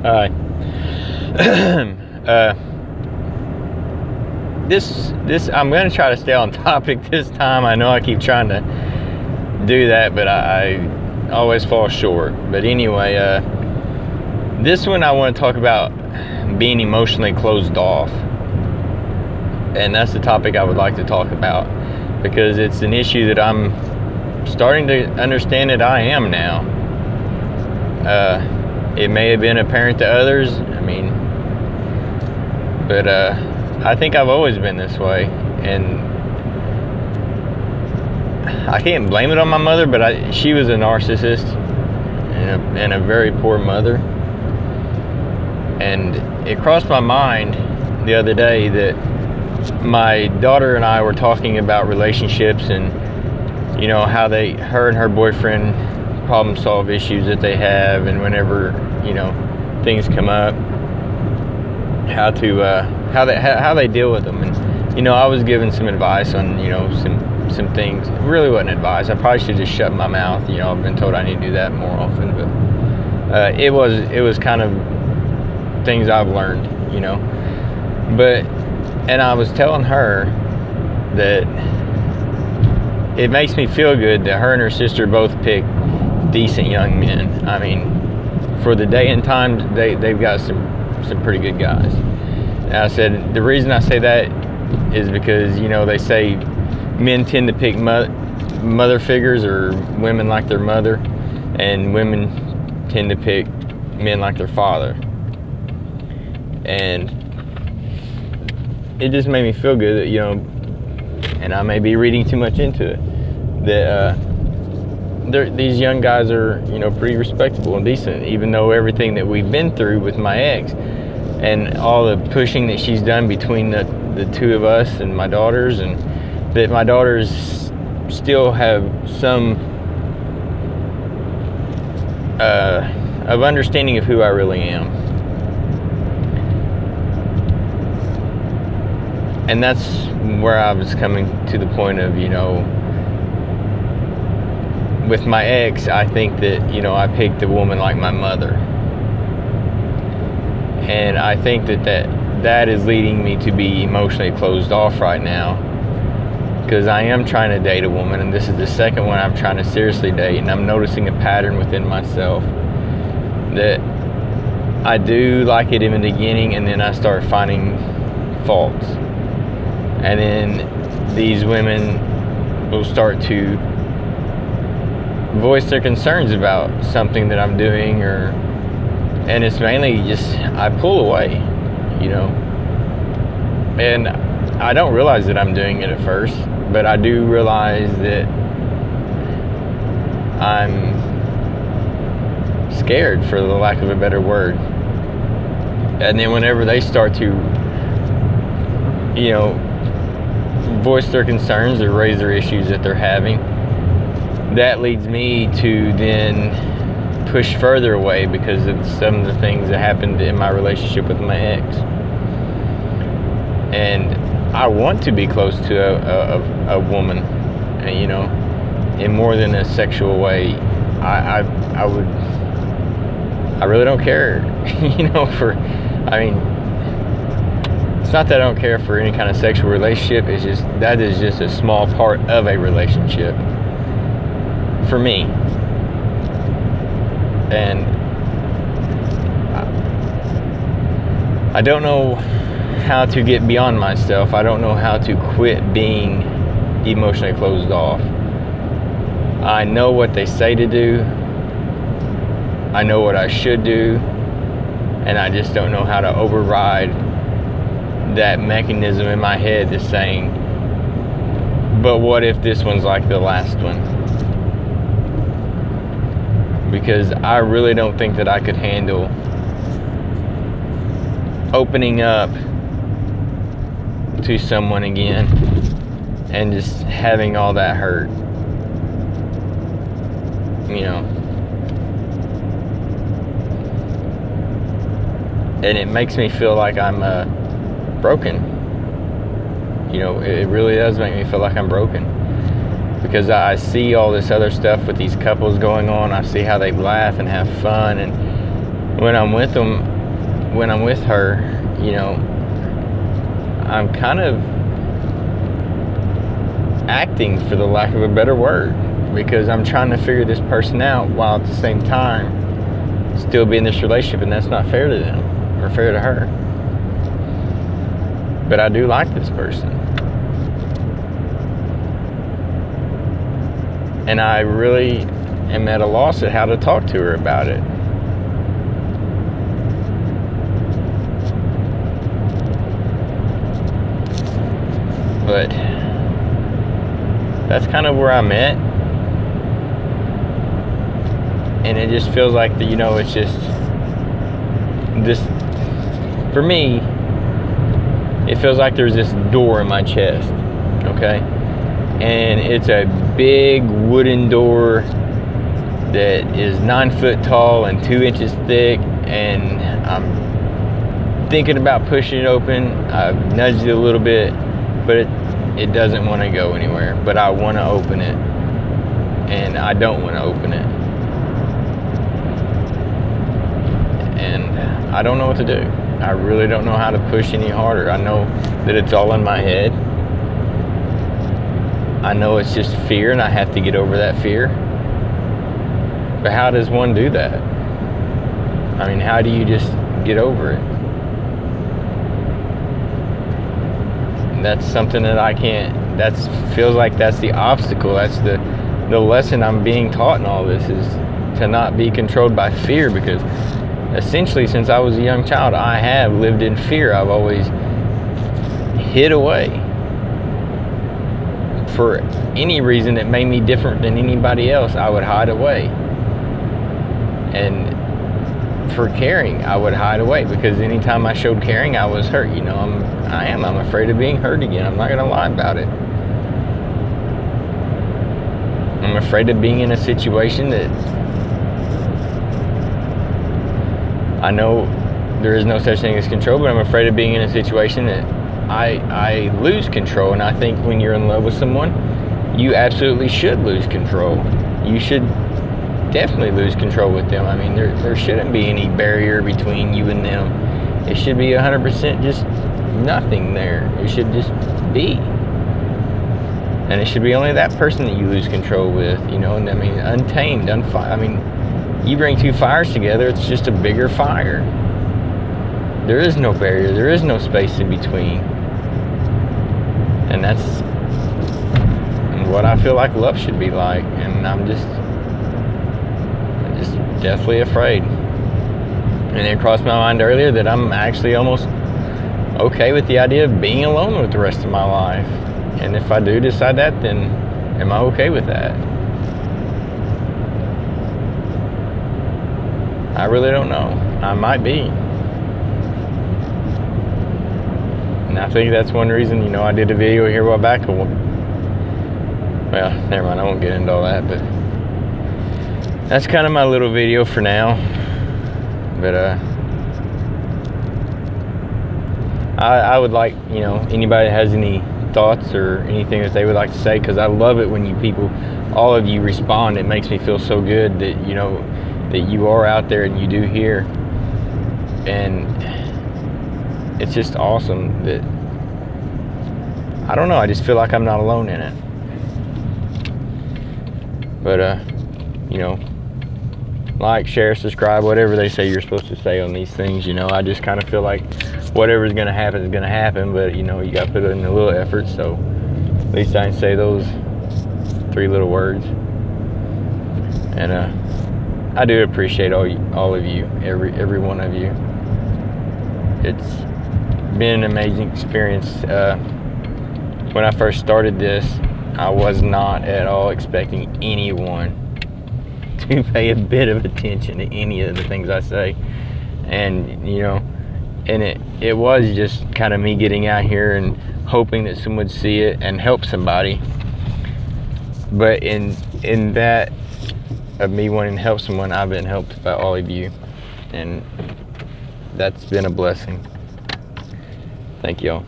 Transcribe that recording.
Hi. This I'm gonna try to stay on topic this time. I know I keep trying to do that, but I always fall short. But anyway, this one I want to talk about being emotionally closed off, and that's the topic I would like to talk about because it's an issue that I'm starting to understand that I am now. It may have been apparent to others, but I think I've always been this way, and I can't blame it on my mother, but she was a narcissist and a very poor mother. And it crossed my mind the other day that my daughter and I were talking about relationships and, how her and her boyfriend problem solve issues that they have, and whenever, things come up, how they deal with them. And, I was given some advice on, some things. It really wasn't advice. I probably should just shut my mouth. I've been told I need to do that more often, but it was kind of things I've learned, and I was telling her that it makes me feel good that her and her sister both pick decent young men. For the day and time, they've got some pretty good guys. And I said, the reason I say that is because, they say men tend to pick mother figures or women like their mother, and women tend to pick men like their father. And it just made me feel good that, and I may be reading too much into it, that these young guys are, pretty respectable and decent, even though everything that we've been through with my ex and all the pushing that she's done between the two of us and my daughters, and that my daughters still have some of understanding of who I really am. And that's where I was coming to the point of, with my ex, I think that, I picked a woman like my mother. And I think that is leading me to be emotionally closed off right now, because I am trying to date a woman, and this is the second one I'm trying to seriously date, and I'm noticing a pattern within myself that I do like it in the beginning, and then I start finding faults. And then these women will start to voice their concerns about something that I'm doing, and it's mainly just I pull away, and I don't realize that I'm doing it at first, but I do realize that I'm scared, for the lack of a better word. And then whenever they start to, voice their concerns or raise their issues that they're having, that leads me to then push further away because of some of the things that happened in my relationship with my ex. And I want to be close to a woman, in more than a sexual way. I really don't care, it's not that I don't care for any kind of sexual relationship. It's just that is just a small part of a relationship for me. And I don't know how to get beyond myself. I don't know how to quit being emotionally closed off. I know what they say to do. I know what I should do. And I just don't know how to override that mechanism in my head that's saying, but what if this one's like the last one? Because I really don't think that I could handle opening up to someone again and just having all that hurt, and it makes me feel like I'm broken. It really does make me feel like I'm broken, because I see all this other stuff with these couples going on. I see how they laugh and have fun, and when I'm with them, when I'm with her, I'm kind of acting, for the lack of a better word, because I'm trying to figure this person out while at the same time still be in this relationship, and that's not fair to them or fair to her. But I do like this person, and I really am at a loss at how to talk to her about it. But that's kind of where I'm at. And it just feels like it's just for me, it feels like there's this door in my chest, okay? And it's a big wooden door that is 9 foot tall and 2 inches thick, and I'm thinking about pushing it open. I've nudged it a little bit, but it doesn't want to go anywhere. But I want to open it, and I don't want to open it. And I don't know what to do. I really don't know how to push any harder. I know that it's all in my head. I know it's just fear, and I have to get over that fear. But how does one do that? I mean, how do you just get over it? That's something that I can't. That feels like that's the obstacle. That's the lesson I'm being taught in all this, is to not be controlled by fear, because essentially, since I was a young child, I have lived in fear. I've always hid away for any reason that made me different than anybody else. I would hide away. And for caring, I would hide away, because anytime I showed caring, I was hurt. I'm afraid of being hurt again. I'm not going to lie about it. I'm afraid of being in a situation that I know there is no such thing as control, but I'm afraid of being in a situation that I lose control. And I think when you're in love with someone, you absolutely should lose control. You should definitely lose control with them. I mean, there shouldn't be any barrier between you and them. It should be 100% just nothing there. It should just be. And it should be only that person that you lose control with, and I mean, untamed, I mean, you bring two fires together, it's just a bigger fire. There is no barrier. There is no space in between. And that's what I feel like love should be like. And I'm just deathly afraid. And it crossed my mind earlier that I'm actually almost okay with the idea of being alone with the rest of my life. And if I do decide that, then am I okay with that? I really don't know. I might be. And I think that's one reason, I did a video here a while back. Well, never mind, I won't get into all that, but that's kind of my little video for now. But I would like, anybody that has any thoughts or anything that they would like to say, because I love it when all of you respond. It makes me feel so good that, that you are out there and you do hear. And it's just awesome that, I don't know, I just feel like I'm not alone in it. But, like, share, subscribe, whatever they say you're supposed to say on these things, I just kind of feel like whatever's going to happen is going to happen, but, you got to put in a little effort, so at least I can say those 3 little words. And, I do appreciate all of you, every one of you. It's been an amazing experience. When I first started this, I was not at all expecting anyone to pay a bit of attention to any of the things I say. And, and it was just kind of me getting out here and hoping that someone would see it and help somebody. But in that of me wanting to help someone, I've been helped by all of you, and that's been a blessing. Thank y'all.